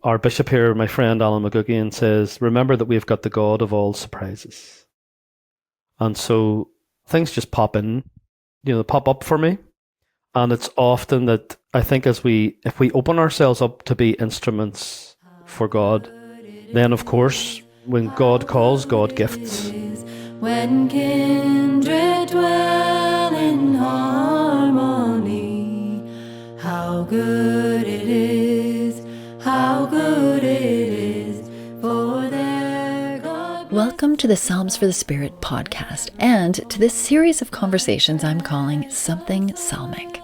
Our bishop here, my friend Alan McGuckian, says, remember that we've got the God of all surprises. And so things just pop in, they pop up for me. And it's often that I think if we open ourselves up to be instruments for God, then of course, when God calls, God gifts. When kindred dwell in harmony, how good it is, how good it is for their God. Welcome to the Psalms for the Spirit podcast, and to this series of conversations I'm calling Something Psalmic.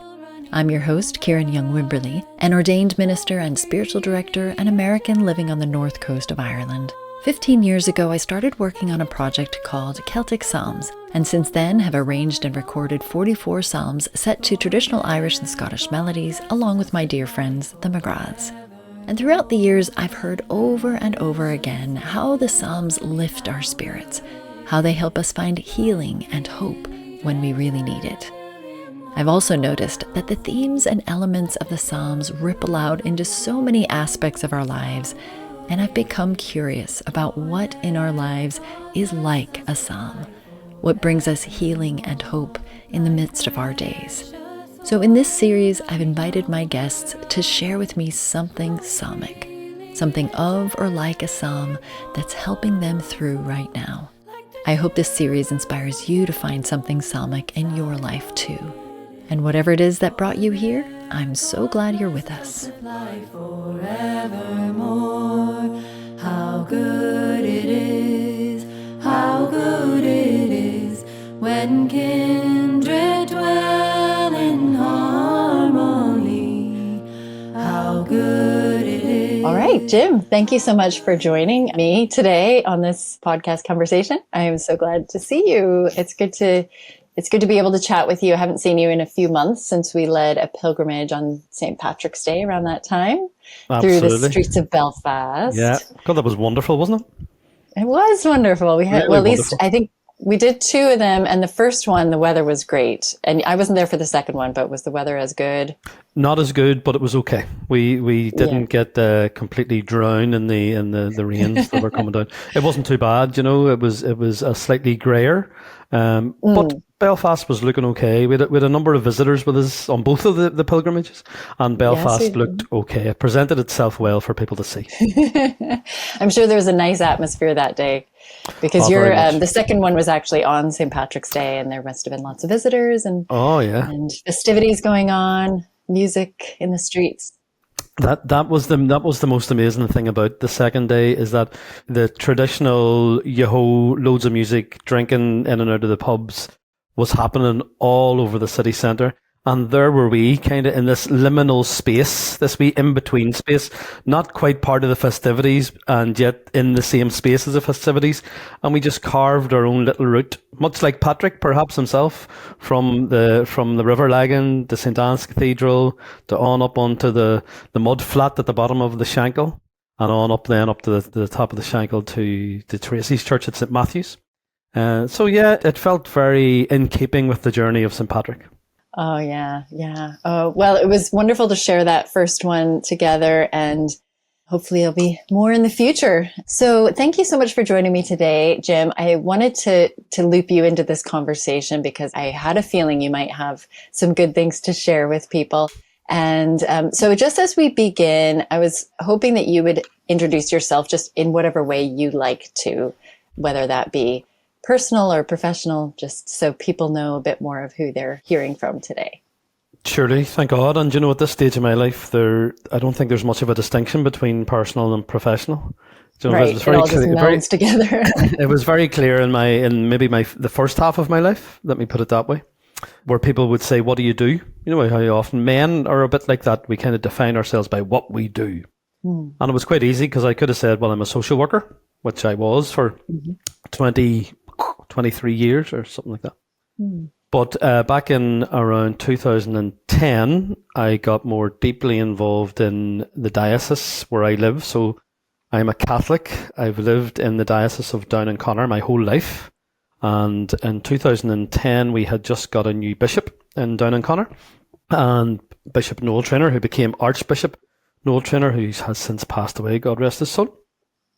I'm your host, Kieran Young-Wimberly, an ordained minister and spiritual director, an American living on the north coast of Ireland. 15 years ago, I started working on a project called Celtic Psalms, and since then have arranged and recorded 44 psalms set to traditional Irish and Scottish melodies, along with my dear friends, the McGraths. And throughout the years, I've heard over and over again how the psalms lift our spirits, how they help us find healing and hope when we really need it. I've also noticed that the themes and elements of the Psalms ripple out into so many aspects of our lives, and I've become curious about what in our lives is like a psalm, what brings us healing and hope in the midst of our days. So in this series, I've invited my guests to share with me something psalmic, something of or like a psalm that's helping them through right now. I hope this series inspires you to find something psalmic in your life too. And whatever it is that brought you here, I'm so glad you're with us. Forevermore, how good it is, how good it is, when kindred dwell in harmony, how good it is. All right, Jim, thank you so much for joining me today on this podcast conversation. I am so glad to see you. It's good to be able to chat with you. I haven't seen you in a few months since we led a pilgrimage on St. Patrick's Day around that time. Absolutely. Through the streets of Belfast. Yeah. God, that was wonderful, wasn't it? It was wonderful. We had, really well, at wonderful. least I think we did two of them. And the first one, the weather was great. And I wasn't there for the second one, but was the weather as good? Not as good, but it was okay. We didn't get completely drowned in the rains that were coming down. It wasn't too bad, It was a slightly grayer, but Belfast was looking okay. We had a number of visitors with us on both of the pilgrimages, and Belfast looked okay. It presented itself well for people to see. I'm sure there was a nice atmosphere that day, because the second one was actually on St. Patrick's Day, and there must have been lots of visitors and and festivities going on, music in the streets. That was the most amazing thing about the second day, is that the traditional yo-ho, loads of music, drinking in and out of the pubs was happening all over the city centre. And there were we, kind of in this liminal space, this wee in-between space, not quite part of the festivities and yet in the same space as the festivities. And we just carved our own little route, much like Patrick, perhaps himself, from the River Lagan to St. Anne's Cathedral to on up onto the mud flat at the bottom of the Shankill, and on up then up to the top of the Shankill to Tracy's Church at St. Matthew's. It felt very in keeping with the journey of St. Patrick. Oh, yeah. Oh, well, it was wonderful to share that first one together, and hopefully there'll be more in the future. So thank you so much for joining me today, Jim. I wanted to loop you into this conversation because I had a feeling you might have some good things to share with people. And so just as we begin, I was hoping that you would introduce yourself just in whatever way you like to, whether that be personal or professional, just so people know a bit more of who they're hearing from today. Surely, thank God. And at this stage of my life, I don't think there's much of a distinction between personal and professional. Right, it all just melds together. It was very clear in maybe the first half of my life, let me put it that way, where people would say, what do you do? How often men are a bit like that. We kind of define ourselves by what we do. And it was quite easy, because I could have said, well, I'm a social worker, which I was for 23 years or something like that. But back in around 2010, I got more deeply involved in the diocese where I live. So I'm a Catholic. I've lived in the Diocese of Down and Connor my whole life. And in 2010, we had just got a new bishop in Down and Connor. And Bishop Noel Trainer, who became Archbishop, Noel Trainer, who has since passed away, God rest his soul.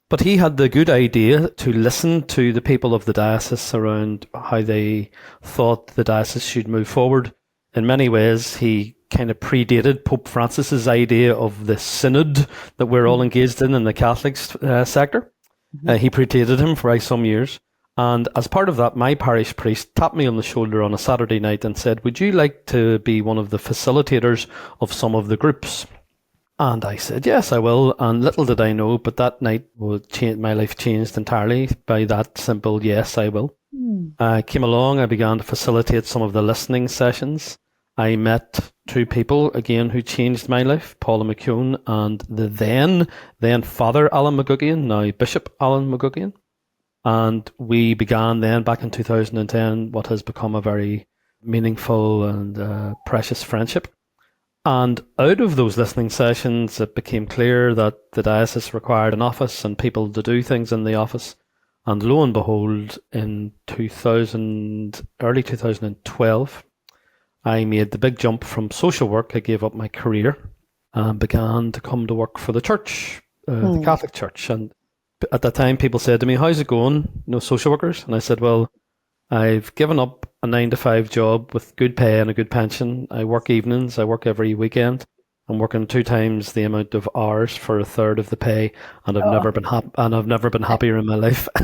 But he had the good idea to listen to the people of the diocese around how they thought the diocese should move forward. In many ways, he kind of predated Pope Francis's idea of the synod that we're all engaged in the Catholic sector. He predated him for some years. And as part of that, my parish priest tapped me on the shoulder on a Saturday night and said, would you like to be one of the facilitators of some of the groups? And I said, yes, I will. And little did I know, but that night my life changed entirely by that simple, yes, I will. I came along, I began to facilitate some of the listening sessions. I met two people, again, who changed my life, Paula McKeown and the then Father Alan McGuckian, now Bishop Alan McGuckian. And we began then, back in 2010, what has become a very meaningful and precious friendship. And out of those listening sessions, it became clear that the diocese required an office and people to do things in the office. And lo and behold, in early 2012, I made the big jump from social work. I gave up my career and began to come to work for the church, the Catholic Church. And at that time, people said to me, how's it going? No social workers? And I said, well, I've given up a 9-to-5 job with good pay and a good pension. I work evenings. I work every weekend. I'm working 2 times the amount of hours for a third of the pay, and I've never been happier in my life. Oh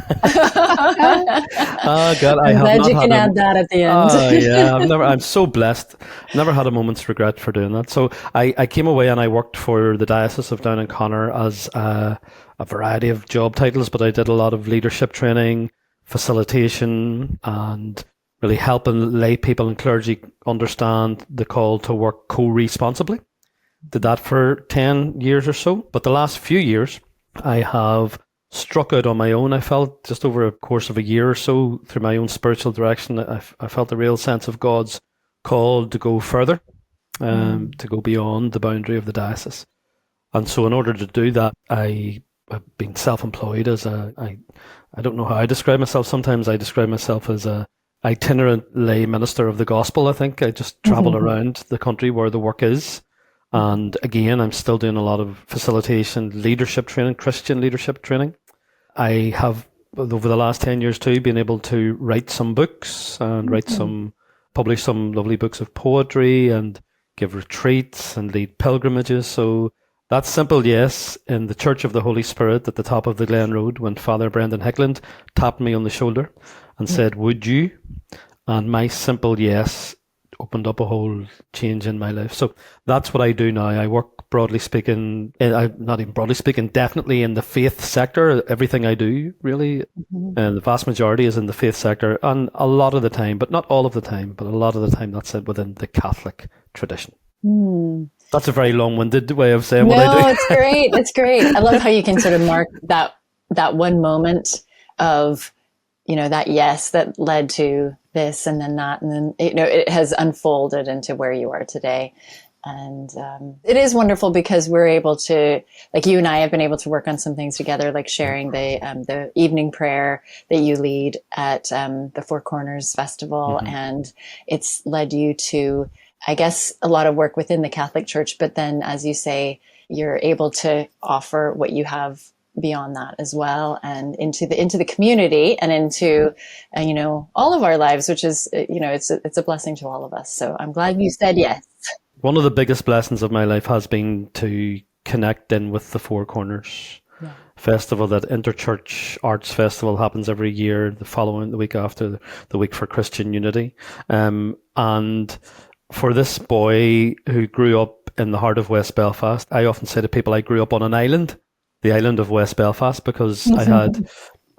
God, I'm glad you can add that at the end. Oh yeah, I'm so blessed. Never had a moment's regret for doing that. So I came away and I worked for the Diocese of Down and Connor as a variety of job titles, but I did a lot of leadership training, facilitation, and really helping lay people and clergy understand the call to work co-responsibly. Did that for 10 years or so. But the last few years, I have struck out on my own. I felt just over a course of a year or so through my own spiritual direction, I felt a real sense of God's call to go further, to go beyond the boundary of the diocese. And so in order to do that, I've been self-employed as I don't know how I describe myself. Sometimes I describe myself as a itinerant lay minister of the gospel. I think I just travel around the country where the work is. And again, I'm still doing a lot of facilitation, leadership training, Christian leadership training. I have, over the last 10 years too, been able to write some books and publish some lovely books of poetry and give retreats and lead pilgrimages. So that simple yes in the Church of the Holy Spirit at the top of the Glen Road, when Father Brendan Hickland tapped me on the shoulder and said, would you? And my simple yes opened up a whole change in my life. So that's what I do now. I work broadly speaking, not even broadly speaking, definitely in the faith sector. Everything I do, really, and the vast majority is in the faith sector. And a lot of the time, but not all of the time, but a lot of the time that's it within the Catholic tradition. That's a very long-winded way of saying what I do. No, it's great. It's great. I love how you can sort of mark that one moment of, that yes that led to this and then that, and then it has unfolded into where you are today. And it is wonderful because we're able to, like you and I have been able to work on some things together, like sharing the evening prayer that you lead at the Four Corners Festival. And it's led you to, I guess, a lot of work within the Catholic Church. But then, as you say, you're able to offer what you have beyond that as well, and into the community and into all of our lives, which is it's a blessing to all of us. So I'm glad you said yes. One of the biggest blessings of my life has been to connect in with the Four Corners Festival. That Interchurch Arts Festival happens every year, the week after the Week for Christian Unity, and for this boy who grew up in the heart of West Belfast, I often say to people I grew up on an island, the island of West Belfast, because I had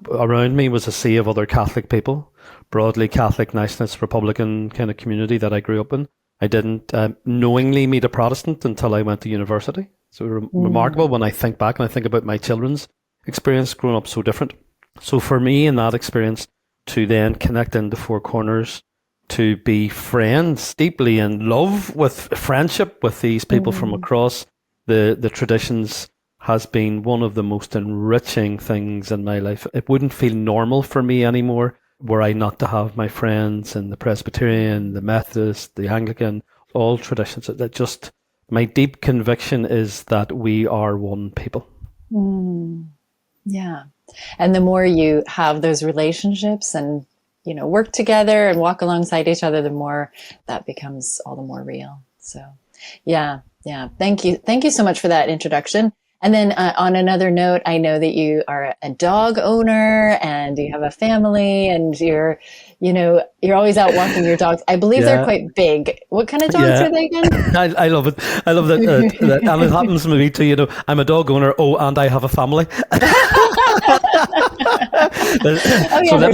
around me was a sea of other Catholic people, broadly Catholic, nationalist, Republican kind of community that I grew up in. I didn't knowingly meet a Protestant until I went to university. So remarkable when I think back and I think about my children's experience growing up so different. So for me in that experience to then connect into Four Corners, to be friends, deeply in love with friendship with these people from across the traditions, has been one of the most enriching things in my life. It wouldn't feel normal for me anymore were I not to have my friends in the Presbyterian, the Methodist, the Anglican, all traditions. That just my deep conviction is that we are one people. Yeah. And the more you have those relationships and, work together and walk alongside each other, the more that becomes all the more real. So yeah. Thank you. Thank you so much for that introduction. And then on another note, I know that you are a dog owner and you have a family and you're always out walking your dogs. I believe they're quite big. What kind of dogs are they again? I love it. I love that. And it happens to me too. I'm a dog owner. Oh, and I have a family. So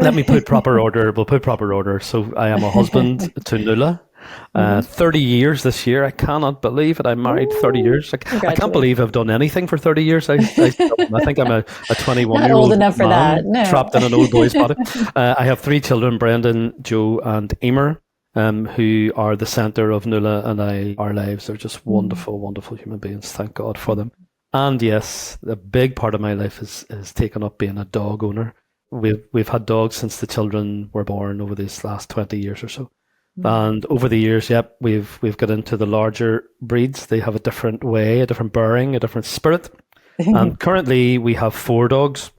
let me put proper order. We'll put proper order. So I am a husband to Nuala. 30 years this year. I cannot believe it. I'm married 30 years. I can't believe I've done anything for 30 years. I think I'm a 21-year-old old enough for that. No. Trapped in an old boy's body. I have 3 children, Brendan, Joe and Emer, who are the centre of Nuala and our lives. They're just wonderful, wonderful human beings. Thank God for them. And yes, a big part of my life is taken up being a dog owner. We've had dogs since the children were born over these last 20 years or so. And over the years, we've got into the larger breeds. They have a different way, a different bearing, a different spirit. And currently we have 4 dogs.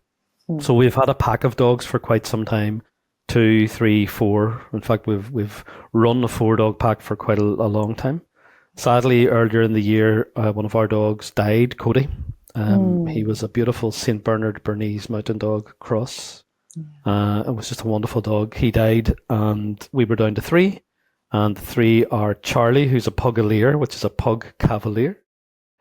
So we've had a pack of dogs for quite some time. 2, 3, 4. In fact, we've run a 4-dog pack for quite a long time. Sadly, earlier in the year, one of our dogs died, Cody. He was a beautiful St. Bernard Bernese Mountain Dog cross. It was just a wonderful dog. He died and we were down to 3. And the 3 are Charlie, who's a Pugalier, which is a Pug Cavalier.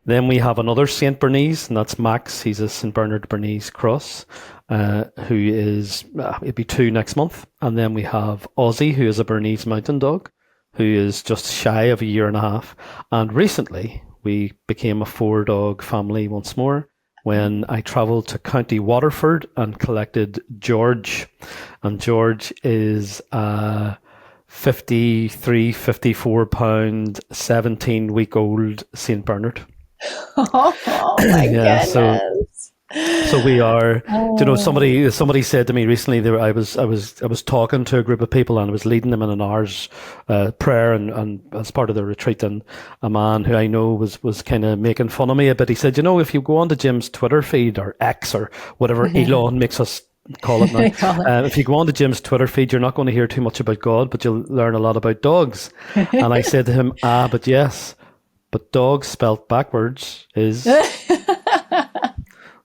Then we have another St. Bernese, and that's Max. He's a St. Bernard Bernese cross, who is, it'll be 2 next month. And then we have Ozzy, who is a Bernese Mountain Dog, who is just shy of a year and a half. And recently we became a 4-dog family once more when I travelled to County Waterford and collected George. And George is 54 pound, 17-week-old St. Bernard. Oh my goodness. So we are, somebody said to me recently, I was talking to a group of people and I was leading them in an hour's prayer and as part of the retreat, and a man who I know was kind of making fun of me a bit. He said, if you go onto Jim's Twitter feed or X or whatever Elon makes us call it now. If you go on to Jim's Twitter feed, you're not going to hear too much about God, but you'll learn a lot about dogs. And I said to him, but yes, but dog spelt backwards is...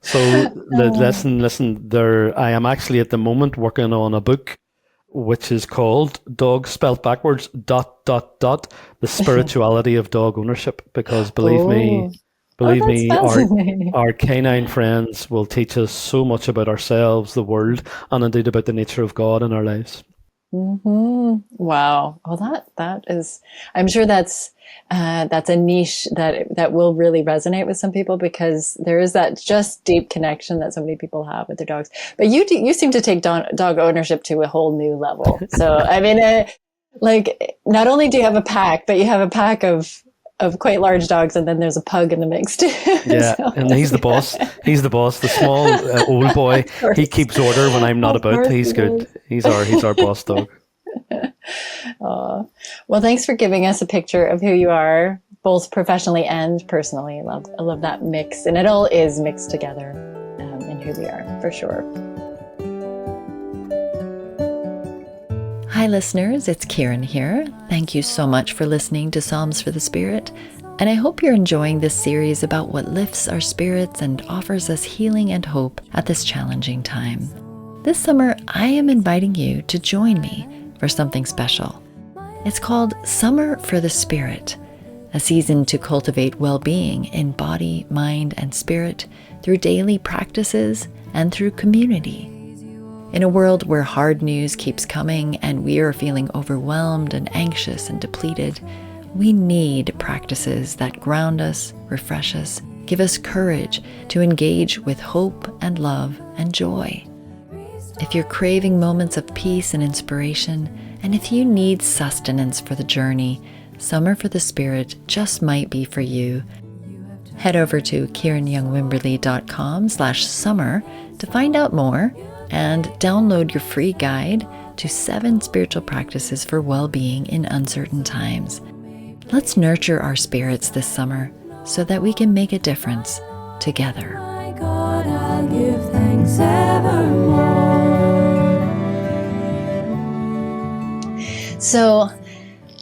So listen, I am actually at the moment working on a book which is called Dog Spelt Backwards ... The Spirituality of Dog Ownership, because believe me, our canine friends will teach us so much about ourselves, the world, and indeed about the nature of God in our lives. Wow. Well, that is, I'm sure that's a niche that will really resonate with some people, because there is that just deep connection that so many people have with their dogs. But you seem to take dog ownership to a whole new level. So, I mean, not only do you have a pack, but you have a pack of quite large dogs, and then there's a pug in the mix too. Yeah, so. And he's the boss. He's the boss. The small old boy. He keeps order when I'm not about. He's good. He's our boss dog. Well, thanks for giving us a picture of who you are, both professionally and personally. I love that mix, and it all is mixed together in who we are, for sure. Hi listeners, it's Kieran here. Thank you so much for listening to Psalms for the Spirit, and I hope you're enjoying this series about what lifts our spirits and offers us healing and hope at this challenging time. This summer, I am inviting you to join me for something special. It's called Summer for the Spirit, a season to cultivate well-being in body, mind, and spirit through daily practices and through community. In a world where hard news keeps coming and we are feeling overwhelmed and anxious and depleted, we need practices that ground us, refresh us, give us courage to engage with hope and love and joy. If you're craving moments of peace and inspiration, and if you need sustenance for the journey, Summer for the Spirit just might be for you. Head over to KieranYoungWimberly.com/summer to find out more and download your free guide to 7 spiritual practices for well-being in uncertain times. Let's nurture our spirits this summer so that we can make a difference together. My God, I'll give thanks evermore. So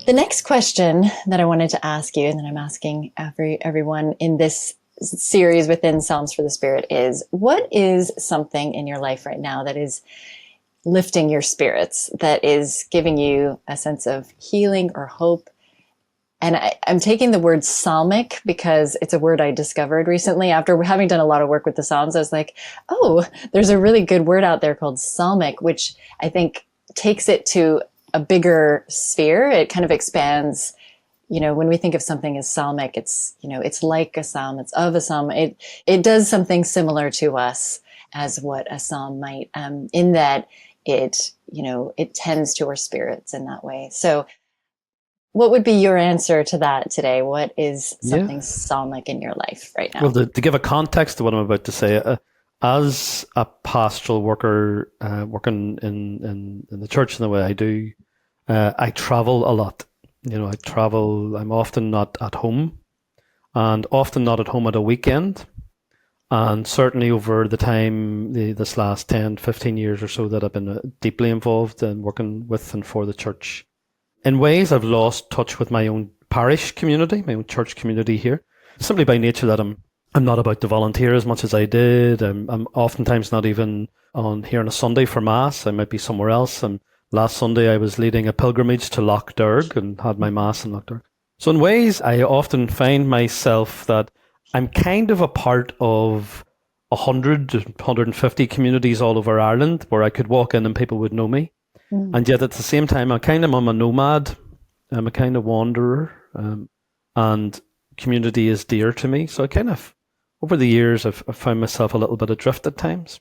the next question that I wanted to ask you, and that I'm asking everyone in this series within Psalms for the Spirit, is what is something in your life right now that is lifting your spirits, that is giving you a sense of healing or hope? And I'm taking the word psalmic because it's a word I discovered recently after having done a lot of work with the Psalms. I was like, oh, there's a really good word out there called psalmic, which I think takes it to a bigger sphere. It kind of expands, when we think of something as psalmic, it's, it's like a psalm, it's of a psalm. It does something similar to us as what a psalm might, in that it tends to our spirits in that way. So what would be your answer to that today? What is something psalmic in your life right now? Well, to give a context to what I'm about to say, as a pastoral worker, working in the church in the way I do, I travel a lot. I travel, I'm often not at home, and often not at home at a weekend. And certainly over the time, this last 10, 15 years or so that I've been deeply involved in working with and for the church, in ways I've lost touch with my own parish community, my own church community here, simply by nature that I'm not about to volunteer as much as I did. I'm oftentimes not even on here on a Sunday for Mass. I might be somewhere else. And last Sunday I was leading a pilgrimage to Loch Derg and had my Mass in Loch Derg. So in ways I often find myself that I'm kind of a part of 100, 150 communities all over Ireland where I could walk in and people would know me. And yet at the same time, I'm a nomad. I'm a kind of wanderer. And community is dear to me. So I kind of, over the years, I've found myself a little bit adrift at times.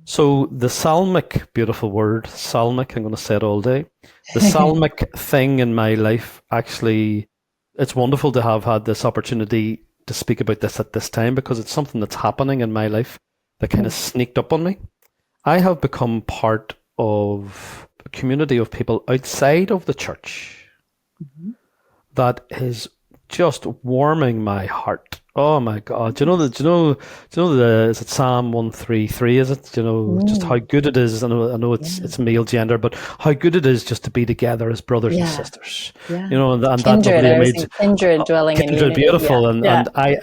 So the psalmic, beautiful word, psalmic, I'm going to say it all day. The psalmic thing in my life, actually, it's wonderful to have had this opportunity to speak about this at this time, because it's something that's happening in my life that kind of sneaked up on me. I have become part of a community of people outside of the church that is just warming my heart. Oh my God! Is it Psalm 133? Is it? Just how good it is. I know it's male gender, but how good it is just to be together as brothers and sisters. Yeah. And that Kindred, lovely image. kindred dwelling in unity. Beautiful, and I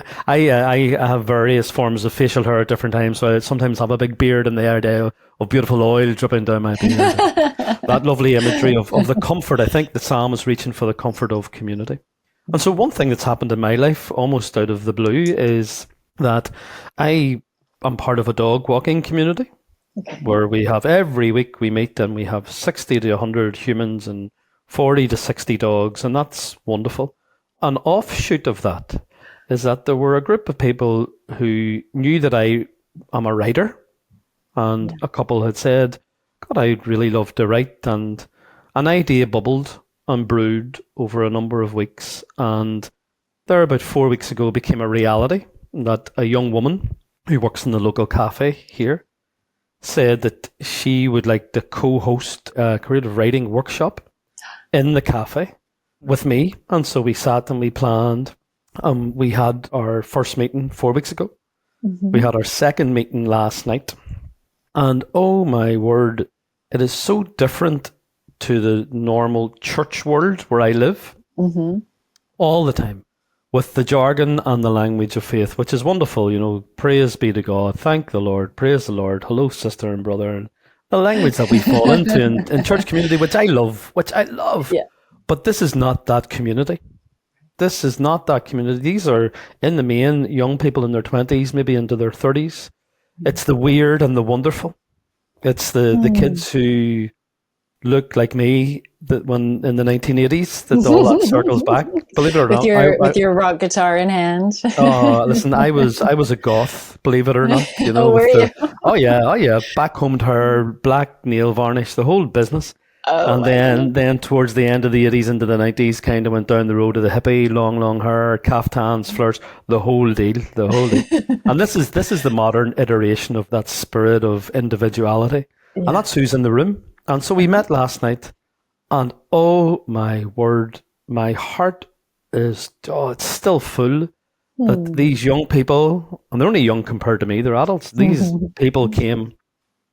have various forms of facial hair at different times. So I sometimes have a big beard in the air day of beautiful oil dripping down my beard. That lovely imagery of the comfort. I think the psalm is reaching for the comfort of community. And so one thing that's happened in my life, almost out of the blue, is that I am part of a dog walking community where we have every week we meet and we have 60 to 100 humans and 40 to 60 dogs, and that's wonderful. An offshoot of that is that there were a group of people who knew that I am a writer, and a couple had said, God, I'd really love to write, and an idea bubbled and brewed over a number of weeks, and there about 4 weeks ago became a reality that a young woman who works in the local cafe here said that she would like to co-host a creative writing workshop in the cafe with me. And so we sat and we planned. We had our first meeting 4 weeks ago. We had our second meeting last night, and oh my word, it is so different to the normal church world where I live all the time, with the jargon and the language of faith, which is wonderful. Praise be to God, thank the Lord, praise the Lord, hello sister and brother, and the language that we fall into in church community, which I love. Yeah. But this is not that community. This is not that community. These are, in the main, young people in their 20s, maybe into their 30s. It's the weird and the wonderful. It's the kids who look like me that when in the 1980s, that all that circles back. Believe it or not, with your rock guitar in hand. Oh, listen, I was a goth. Believe it or not, Were you? Oh yeah, backcombed hair, black nail varnish, the whole business. And then towards the end of the 80s into the 90s, kind of went down the road of the hippie, long hair, caftans, flirts, the whole deal. And this is the modern iteration of that spirit of individuality, and that's who's in the room. And so we met last night, and oh my word, my heart is, it's still full. That these young people, and they're only young compared to me, they're adults. These people came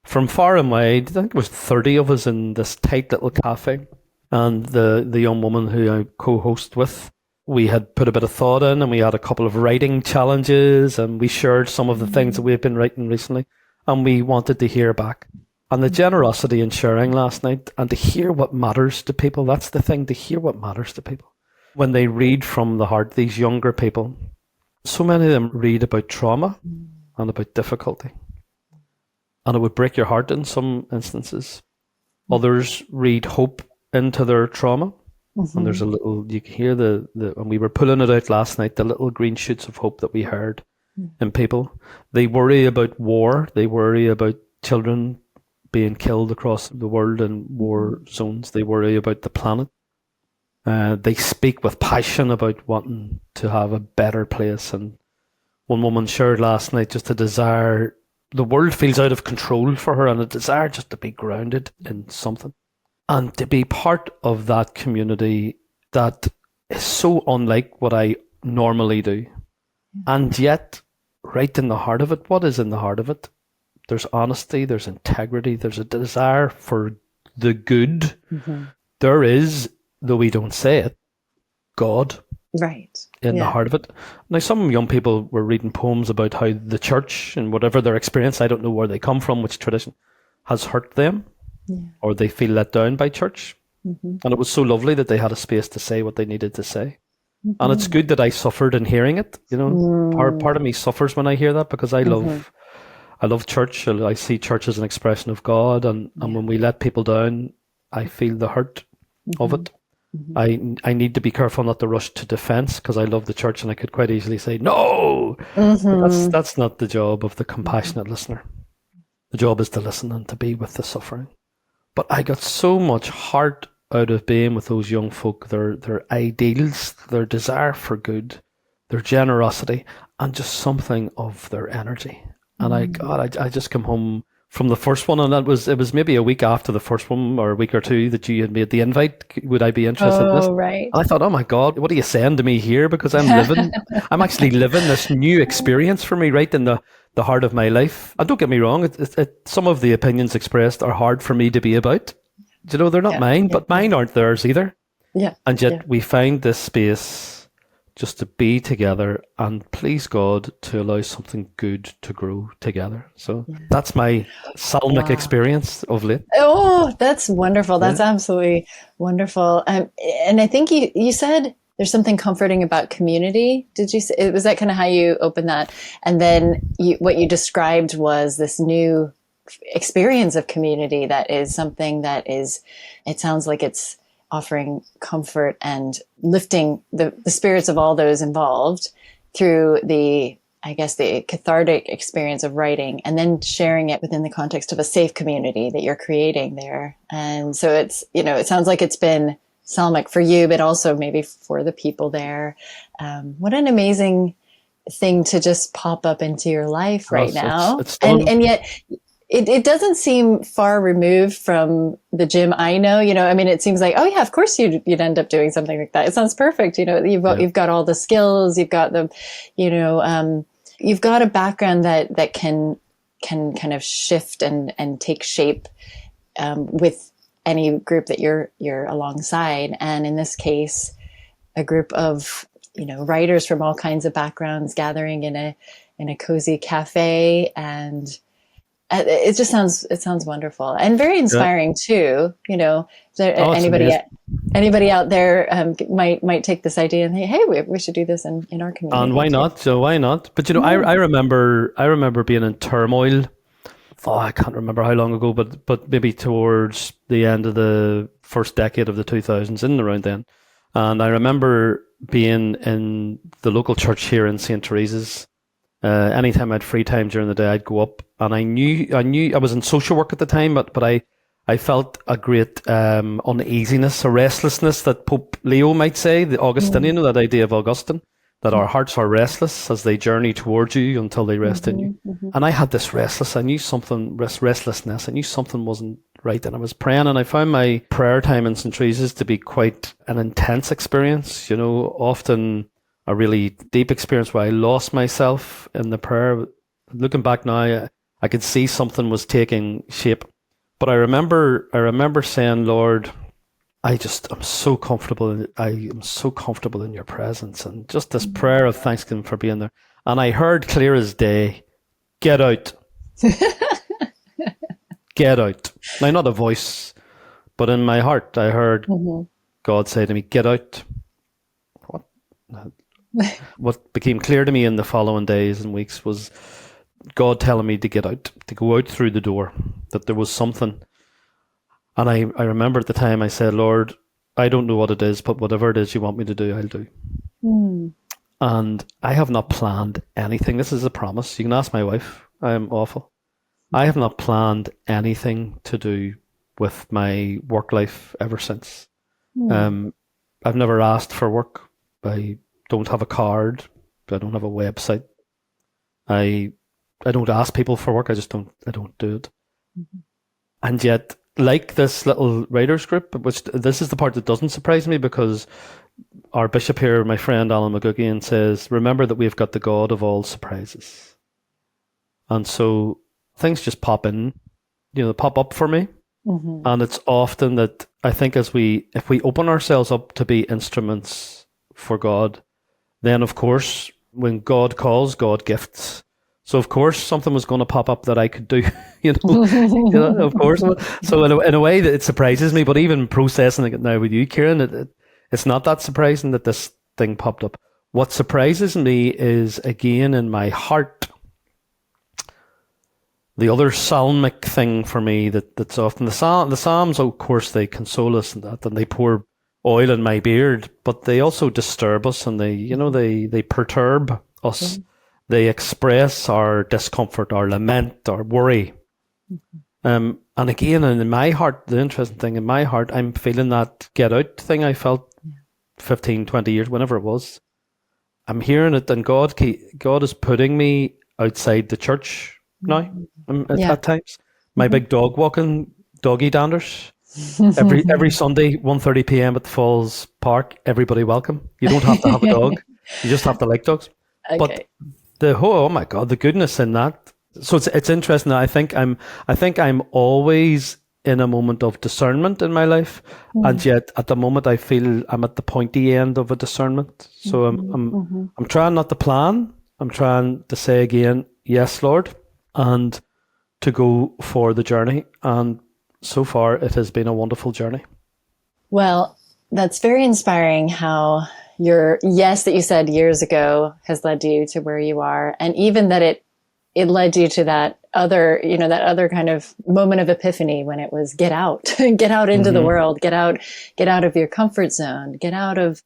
from far and wide. I think it was 30 of us in this tight little cafe. And the young woman who I co-host with, we had put a bit of thought in, and we had a couple of writing challenges, and we shared some of the things that we've been writing recently, and we wanted to hear back. And the generosity in sharing last night, and to hear what matters to people, that's the thing, to hear what matters to people. When they read from the heart, these younger people, so many of them read about trauma and about difficulty. And it would break your heart in some instances. Others read hope into their trauma. And there's a little, you can hear and we were pulling it out last night, the little green shoots of hope that we heard in people. They worry about war. They worry about children being killed across the world in war zones. They worry about the planet. They speak with passion about wanting to have a better place. And one woman shared last night just a desire, the world feels out of control for her, and a desire just to be grounded in something. And to be part of that community that is so unlike what I normally do. And yet, right in the heart of it, what is in the heart of it? There's honesty, there's integrity, there's a desire for the good. There is, though we don't say it, God in the heart of it. Now, some young people were reading poems about how the church, and whatever their experience, I don't know where they come from, which tradition, has hurt them, or they feel let down by church. And it was so lovely that they had a space to say what they needed to say. And it's good that I suffered in hearing it. You know, part of me suffers when I hear that, because I love church. I see church as an expression of God, and when we let people down, I feel the hurt of it. I need to be careful not to rush to defense, because I love the church, and I could quite easily say, no, that's not the job of the compassionate listener. The job is to listen and to be with the suffering. But I got so much heart out of being with those young folk, their ideals, their desire for good, their generosity, and just something of their energy. And I just come home from the first one, and it was maybe a week after the first one, or a week or two, that you had made the invite. Would I be interested in this? Right. And I thought, oh my God, what are you saying to me here? Because I'm actually living this new experience for me right in the heart of my life. And don't get me wrong, some of the opinions expressed are hard for me to be about. You know, they're not mine, but mine aren't theirs either. Yeah. And yet we find this space just to be together, and please God to allow something good to grow together. So that's my psalmic experience of late. Oh, that's wonderful. That's absolutely wonderful. And I think you said there's something comforting about community. Did you say, was that kind of how you opened that? And then what you described was this new experience of community that is something that is, it sounds like it's offering comfort and lifting the spirits of all those involved through the cathartic experience of writing, and then sharing it within the context of a safe community that you're creating there. And so it's, it sounds like it's been psalmic for you, but also maybe for the people there. What an amazing thing to just pop up into your life right now. And yet it doesn't seem far removed from the Jim I know. It seems like, oh yeah, of course you'd end up doing something like that. It sounds perfect. You've got all the skills, you've got the, you've got a background that can kind of shift and take shape with any group that you're alongside. And in this case, a group of, writers from all kinds of backgrounds gathering in a cozy cafe, and it sounds wonderful and very inspiring too. Anybody out there might take this idea and think, hey, we should do this in our community. And why not? So why not? But I remember being in turmoil. I can't remember how long ago, but maybe towards the end of the first decade of the 2000s, in and around then. And I remember being in the local church here in St. Teresa's. Anytime I had free time during the day, I'd go up, and I knew I was in social work at the time, but I felt a great uneasiness, a restlessness that Pope Leo might say, the Augustinian, that idea of Augustine, that our hearts are restless as they journey towards you until they rest in you. And I had this restlessness. I knew something wasn't right? And I was praying, and I found my prayer time in St. Teresa's to be quite an intense experience, often a really deep experience where I lost myself in the prayer. Looking back now, I could see something was taking shape. But I remember saying, Lord, I'm so comfortable. I am so comfortable in your presence, and just this prayer of thanksgiving for being there. And I heard clear as day, get out. Get out. Now, not a voice, but in my heart, I heard God say to me, get out. What became clear to me in the following days and weeks was God telling me to get out, to go out through the door, that there was something. And I remember at the time I said, Lord, I don't know what it is, but whatever it is you want me to do, I'll do. And I have not planned anything. This is a promise. You can ask my wife. I am awful. I have not planned anything to do with my work life ever since. I've never asked for work. I don't have a card. I don't have a website. I don't ask people for work. I don't do it. And yet, like this little writers group, which this is the part that doesn't surprise me, because our bishop here, my friend Alan McGuigan, says, remember that we've got the God of all surprises. And so things just pop in, pop up for me. And it's often that I think if we open ourselves up to be instruments for God, then of course, when God calls, God gifts. So of course something was going to pop up that I could do, of course. So in a way that it surprises me, but even processing it now with you, Kieran, it's not that surprising that this thing popped up. What surprises me is, again, in my heart, the other psalmic thing for me that's often the Psalms, of course, they console us and they pour oil in my beard, but they also disturb us, and they perturb us. They express our discomfort, our lament, our worry. And again, in my heart, the interesting thing in my heart, I'm feeling that get out thing I felt 15, 20 years, whenever it was. I'm hearing it, and God is putting me outside the church now at times. My big dog walking, doggy danders. Every Sunday, 1:30 p.m. at the Falls Park, everybody welcome. You don't have to have a dog. You just have to like dogs. Okay. But oh my God, the goodness in that. So it's interesting. I think I'm always in a moment of discernment in my life, and yet at the moment I feel I'm at the pointy end of a discernment. So I'm trying not to plan. I'm trying to say again, yes, Lord, and to go for the journey. And so far, it has been a wonderful journey. Well, that's very inspiring how your yes that you said years ago has led you to where you are. And even that it led you to that other kind of moment of epiphany when it was get out, get out into the world, get out of your comfort zone, get out of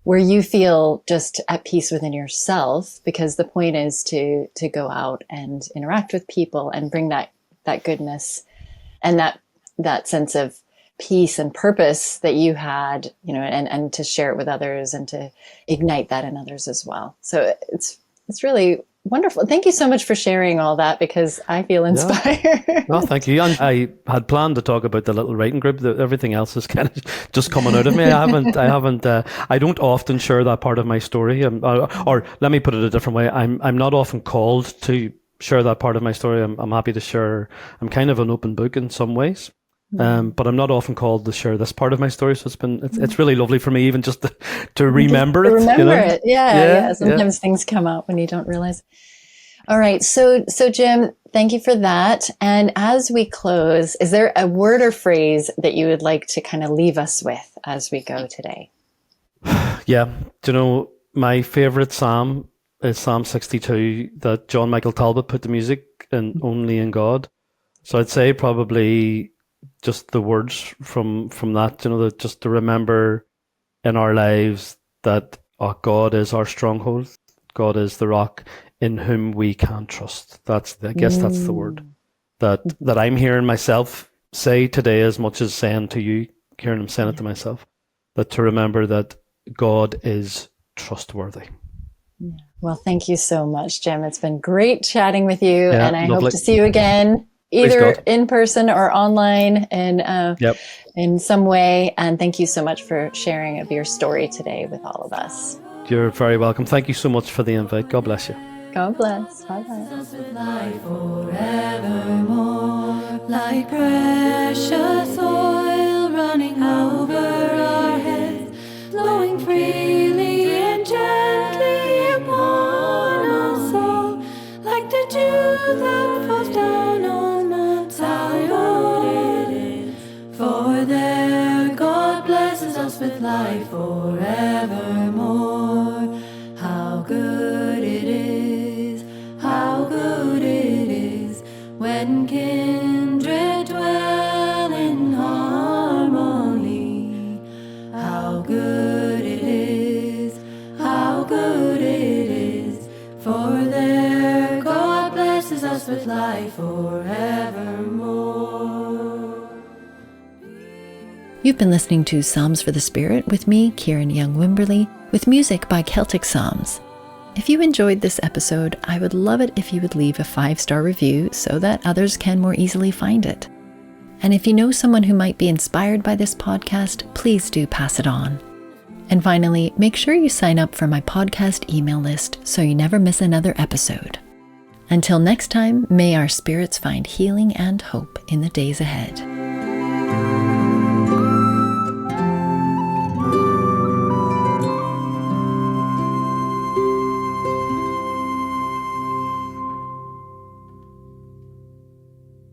where you feel just at peace within yourself, because the point is to go out and interact with people and bring that goodness and that sense of peace and purpose that you had, and to share it with others and to ignite that in others as well. So it's really wonderful. Thank you so much for sharing all that, because I feel inspired. Yeah. No, thank you. And I had planned to talk about the little writing group. Everything else is kind of just coming out of me. I don't often share that part of my story. Or let me put it a different way. I'm not often called to share that part of my story. I'm happy to share. I'm kind of an open book in some ways. But I'm not often called to share this part of my story, so it's really lovely for me even just to remember it. Remember it, yeah. Sometimes things come out when you don't realize. All right, so Jim, thank you for that. And as we close, is there a word or phrase that you would like to kind of leave us with as we go today? Yeah, my favorite psalm is Psalm 62 that John Michael Talbot put the music in, Only in God. So I'd say probably just the words from that, just to remember in our lives that God is our stronghold. God is the rock in whom we can trust. I guess that's the word that I'm hearing myself say today, as much as saying to you, Kieran, I'm saying it to myself, that to remember that God is trustworthy. Yeah. Well, thank you so much, Jim. It's been great chatting with you, and I lovely. hope to see you again either God. in person or online and Yep. in some way. And thank you so much for sharing of your story today with all of us. You're very welcome. Thank you so much for the invite. God bless you. God bless. Bye-bye. With life forevermore, like precious oil running over our heads, flowing freely and gently upon us all, like the dew that falls down on Mount Zion. For there God blesses us with life forevermore. How good it is, how good it is, when kindred dwell in harmony. How good it is, how good it is, for there God blesses us with life forevermore. You've been listening to Psalms for the Spirit with me, Kieran Young Wimberly, with music by Celtic Psalms. If you enjoyed this episode, I would love it if you would leave a 5-star review so that others can more easily find it. And if you know someone who might be inspired by this podcast, please do pass it on. And finally, make sure you sign up for my podcast email list so you never miss another episode. Until next time, may our spirits find healing and hope in the days ahead.